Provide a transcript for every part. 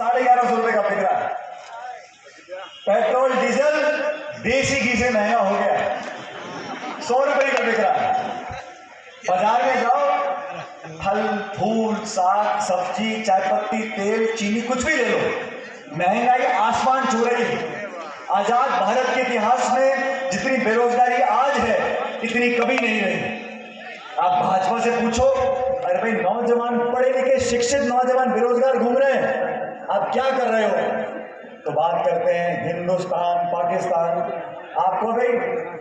1150 रुपए का बिक रहा है। पेट्रोल डीजल देसी घी से महंगा हो गया है, 100 रुपए का बिक रहा है। बाजार में जाओ, फल फूल साग सब्जी चाय पत्ती तेल चीनी कुछ भी ले लो, महंगाई आसमान छू रही है। आजाद भारत के इतिहास में जितनी बेरोजगारी आज है इतनी कभी नहीं रही। आप भाजपा से पूछो, अरे भाई नौजवान पढ़े लिखे शिक्षित नौजवान बेरोजगार घूम रहे हैं, आप क्या कर रहे हो? तो बात करते हैं हिंदुस्तान पाकिस्तान। आपको भाई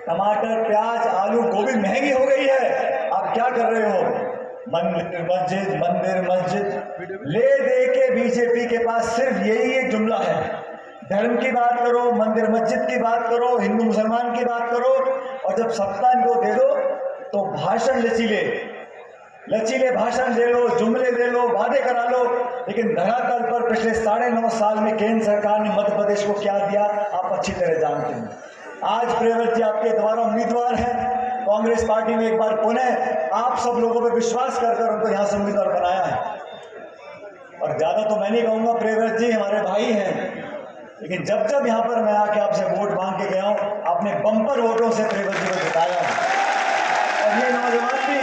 टमाटर प्याज आलू गोभी महंगी हो गई है, आप क्या कर रहे हो? मंदिर मस्जिद ले दे के बीजेपी के पास सिर्फ यही एक जुमला है। धर्म की बात करो, मंदिर मस्जिद की बात करो, हिंदू मुसलमान की बात करो, और जब सत्ता इनको दे दो तो भाषण लचीले भाषण दे लो, जुमले दे लो, वादे करा लो, लेकिन धरातल पर पिछले 9.5 साल में केंद्र सरकार ने मध्य प्रदेश को क्या दिया आप अच्छी तरह जानते हैं। आज प्रियव्रत जी आपके द्वारा उम्मीदवार हैं, कांग्रेस पार्टी ने एक बार पुनः आप सब लोगों पर विश्वास कर उनको यहाँ से उम्मीदवार बनाया है। और ज्यादा तो मैं नहीं कहूँगा, प्रियव्रत जी हमारे भाई हैं, लेकिन जब जब यहाँ पर मैं आके आपसे वोट मांग के गया हूँ, आपने बम्पर वोटों से प्रियव्रत जी को जिताया है। और ये नौजवान भी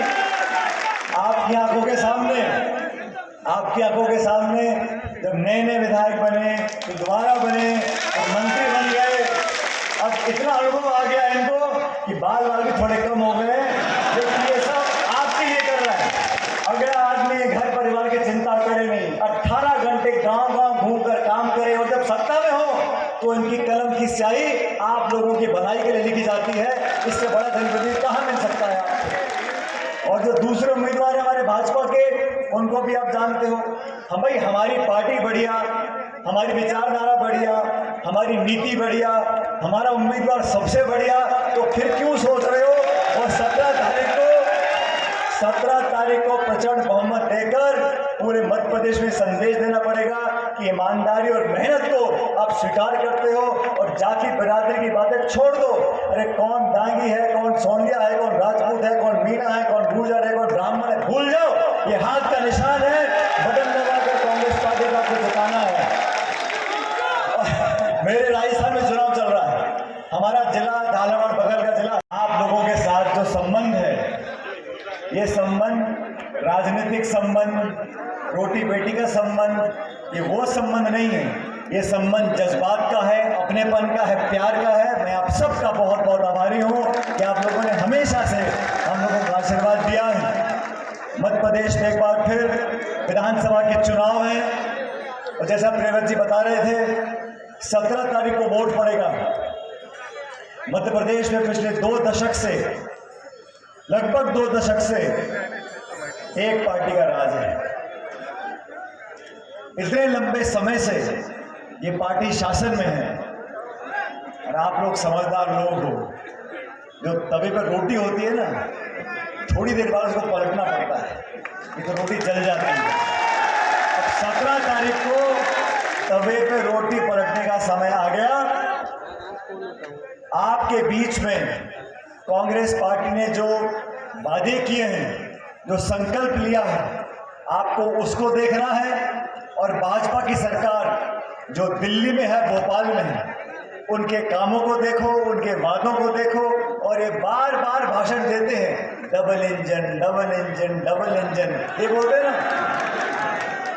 आपकी आंखों के सामने जब नए विधायक बने, तो दोबारा बने, तो मंत्री बन गए, अब इतना अनुभव आ गया इनको कि बाल भी थोड़े कम हो गए, लेकिन ये सब आपके लिए कर रहा है। अगला आदमी घर परिवार की चिंता करे नहीं, 18 घंटे गांव घूमकर काम करे, और जब सत्ता में हो तो इनकी कलम की स्याही आप लोगों की भलाई के लिए लिखी जाती है। इससे बड़ा जनप्रतिनिधि कहाँ मिल सकता है आपको? और जो दूसरे उम्मीदवार है हमारे भाजपा के, उनको भी आप जानते हो। हम भाई हमारी पार्टी बढ़िया, हमारी विचारधारा बढ़िया, हमारी नीति बढ़िया, हमारा उम्मीदवार सबसे बढ़िया, तो फिर क्यों सोच रहे हो? और 17 तारीख को प्रचंड बहुमत देकर पूरे मध्य प्रदेश में संदेश देना पड़ेगा कि ईमानदारी और मेहनत को आप स्वीकार करते हो, और जाति बिरादरी की बातें छोड़ दो। अरे कौन दांगी है, कौन सोनिया है, कौन राजपूत है, कौन मीणा है, कौन गुर्जर है, कौन ब्राह्मण है, भूल जाओ। ये हाथ का निशान है, बटन दबाकर कांग्रेस पार्टी का आपको जिताना है। मेरे राजस्थान में चुनाव चल रहा है, हमारा जिला झालावाड़ बगल का जिला। आप लोगों के साथ जो संबंध है, ये संबंध राजनीतिक संबंध, रोटी बेटी का संबंध, ये वो संबंध नहीं है। ये संबंध जज्बात का है, अपनेपन का है, प्यार का है। मैं आप सबका बहुत बहुत आभारी हूँ कि आप लोगों ने हमेशा से हम लोगों को आशीर्वाद दिया है। मध्य प्रदेश में एक बार फिर विधानसभा के चुनाव हैं, और जैसा प्रियव्रत जी बता रहे थे 17 तारीख को वोट पड़ेगा। मध्य प्रदेश में पिछले 2 दशक से, लगभग 2 दशक से एक पार्टी का राज है। इतने लंबे समय से ये पार्टी शासन में है, और आप लोग समझदार लोग हो। जो तवे पर रोटी होती है ना, थोड़ी देर बाद उसको पलटना पड़ता है, ये तो रोटी जल जाती है। अब 17 तारीख को तवे पे रोटी पलटने का समय आ गया। आपके बीच में कांग्रेस पार्टी ने जो वादे किए हैं, जो संकल्प लिया है, आपको उसको देखना है। और भाजपा की सरकार जो दिल्ली में है, भोपाल में है, उनके कामों को देखो, उनके वादों को देखो। और ये बार बार भाषण देते हैं, double engine double engine double engine, ये बोलते हैं ना।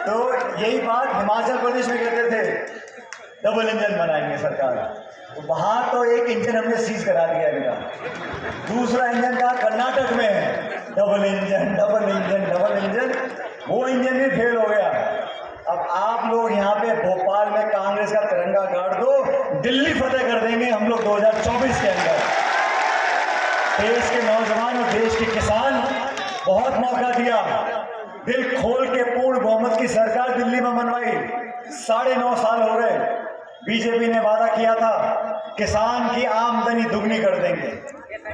तो यही बात हिमाचल प्रदेश में कहते थे, डबल इंजन बनाएंगे सरकार। तो वहां तो एक इंजन हमने सीज करा दिया इनका, दूसरा इंजन का कर्नाटक में है, double engine double engine double engine, वो इंजन भी फेल हो गया। अब आप लोग यहाँ पे भोपाल में कांग्रेस का तिरंगा गाड़ दो, दिल्ली फतेह कर देंगे हम लोग 2024 के अंदर। देश के नौजवान और देश के किसान बहुत मौका दिया, दिल खोल के पूर्ण बहुमत की सरकार दिल्ली में मनवाई। 9.5 साल हो गए, बीजेपी ने वादा किया था किसान की आमदनी दुगनी कर देंगे।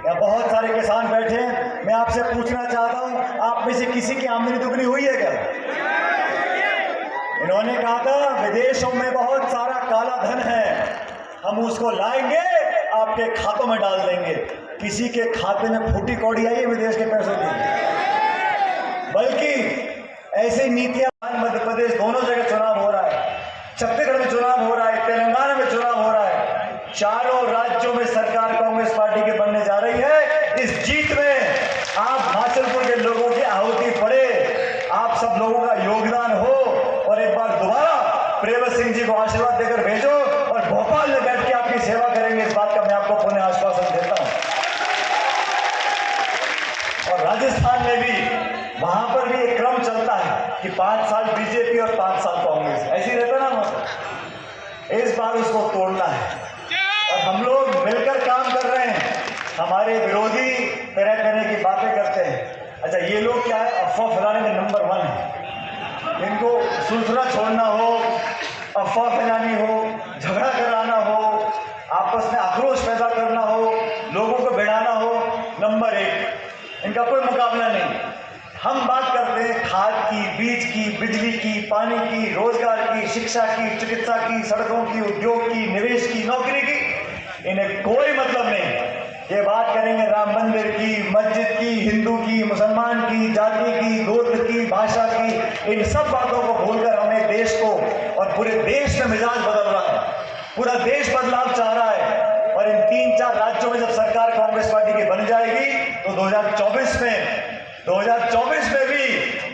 या बहुत सारे किसान बैठे हैं, मैं आपसे पूछना चाहता हूं, आप में से किसी की आमदनी दुगनी हुई है क्या? इन्होंने कहा था विदेशों में बहुत सारा काला धन है, हम उसको लाएंगे, आपके खातों में डाल देंगे। किसी के खाते में फूटी कौड़ी आई है विदेश के पैसों की? बल्कि ऐसी नीतियां, मध्य प्रदेश दोनों जगह चुनाव हो रहा है, छत्तीसगढ़ में चुनाव हो रहा है, तेलंगाना में चुनाव हो रहा है, चारों राज्यों में सरकार कांग्रेस पार्टी के बनने जा रही है। इस जीत में आप माचलपुर के लोगों की आहुति पड़े, आप सब लोगों का योगदान हो और एक बार दोबारा प्रियव्रत सिंह जी को आशीर्वाद देकर भेजो और भोपाल में बैठ के आपकी सेवा करेंगे, इस बात का मैं आपको पुनः आश्वासन देता हूं। और राजस्थान में भी वहां पर भी एक क्रम चलता है कि 5 साल बीजेपी और 5 साल कांग्रेस, ऐसे ही रहता ना। इस बार उसको तोड़ना है और हम लोग मिलकर काम कर रहे हैं। हमारे विरोधी तरह तरह की बातें करते हैं। अच्छा, ये लोग क्या है, अफवाह फैलाने में नंबर 1 है। इनको सुलझना छोड़ना हो, अफवाह फैलानी हो, झगड़ा कराना हो, आपस में आक्रोश पैदा करना हो, लोगों को भिड़ाना हो, नंबर 1। इनका कोई मुकाबला नहीं। हम बात करते हैं खाद की, बीज की, बिजली की, पानी की, रोजगार की, शिक्षा की, चिकित्सा की, सड़कों की, उद्योग की, निवेश की, नौकरी की। इन्हें कोई मतलब नहीं। ये बात करेंगे राम मंदिर की, मस्जिद की, हिंदू की, मुसलमान की, जाति की, गोत्र की, भाषा की। इन सब बातों को भूलकर हमें देश को और पूरे देश में मिजाज बदल रहा है। पूरा देश बदलाव चाह रहा है। और इन 3-4 राज्यों में जब सरकार कांग्रेस पार्टी की बन जाएगी तो 2024 में भी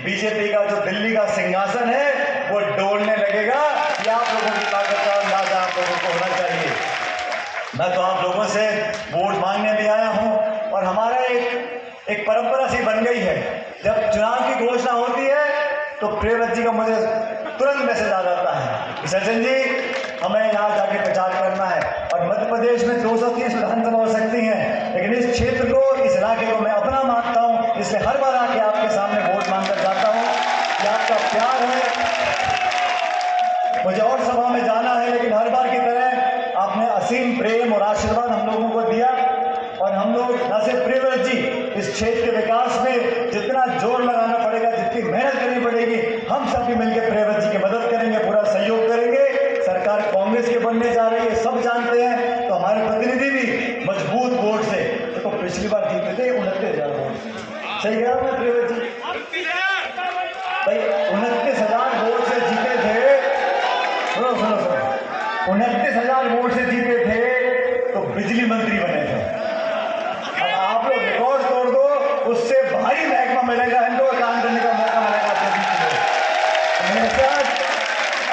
बीजेपी का जो दिल्ली का सिंहासन है वो डोलने लगेगा। ये आप लोगों की ताकत का अंदाजा आप लोगों को होना चाहिए। मैं तो आप लोगों से वोट मांगने भी आया हूं और हमारा एक परंपरा सी बन गई है, जब चुनाव की घोषणा होती है तो प्रियव्रत जी का मुझे तुरंत मैसेज आ जाता है, सचिन जी हमें यहाँ जाके प्रचार करना है। और मध्य प्रदेश में 230 विधानसभा हो सकती हैं, लेकिन इस क्षेत्र को, इस इलाके को मैं अपना मानता हूँ, इसलिए हर बार आके आपके सामने वोट मांगकर जाता हूँ। कि आपका प्यार है, मुझे और सभा में जाना है, लेकिन हर बार की तरह आपने असीम प्रेम और आशीर्वाद हम लोगों को दिया। और हम लोग न सिर्फ प्रियव्रत जी, इस क्षेत्र के विकास में जितना जोर लगाना पड़ेगा, जितनी मेहनत करनी पड़ेगी, हम सब भी मिलकर प्रियव्रत जी की मदद करेंगे, पूरा सहयोग करेंगे। सरकार कांग्रेस के बनने जा रही है, सब जानते हैं। तो हमारे प्रतिनिधि भी मजबूत वोट से, तो पिछली बार जीते थे 29,000 वोट से, सही कहा मैं प्रियव्रत जी भाई, 29,000 वोट से जीते थे। सुनो 29,000 वोट से जीते थे तो बिजली मंत्री बने थे। अब आप लोग रिकॉर्ड तोड़ दो, उससे भारी महकमा मिलेगा, इनको काम करने का मौका मिलेगा।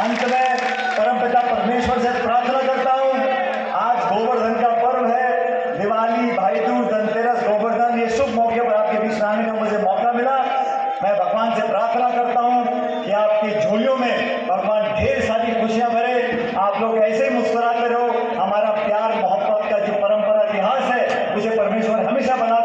अंत में परमपिता परमेश्वर से प्रार्थना करता हूं, आज गोवर्धन का पर्व है, दिवाली, भाई दूज, धनतेरस, गोवर्धन, ये शुभ मौके पर आपके बीच आने का मुझे मौका मिला। मैं भगवान से प्रार्थना करता हूं कि आपकी झोलियों में भगवान ढेर सारी खुशियां भरे, आप लोग ऐसे ही मुस्कुराते रहो। हमारा प्यार मोहब्बत का जो परंपरा इतिहास है, उसे परमेश्वर हमेशा बना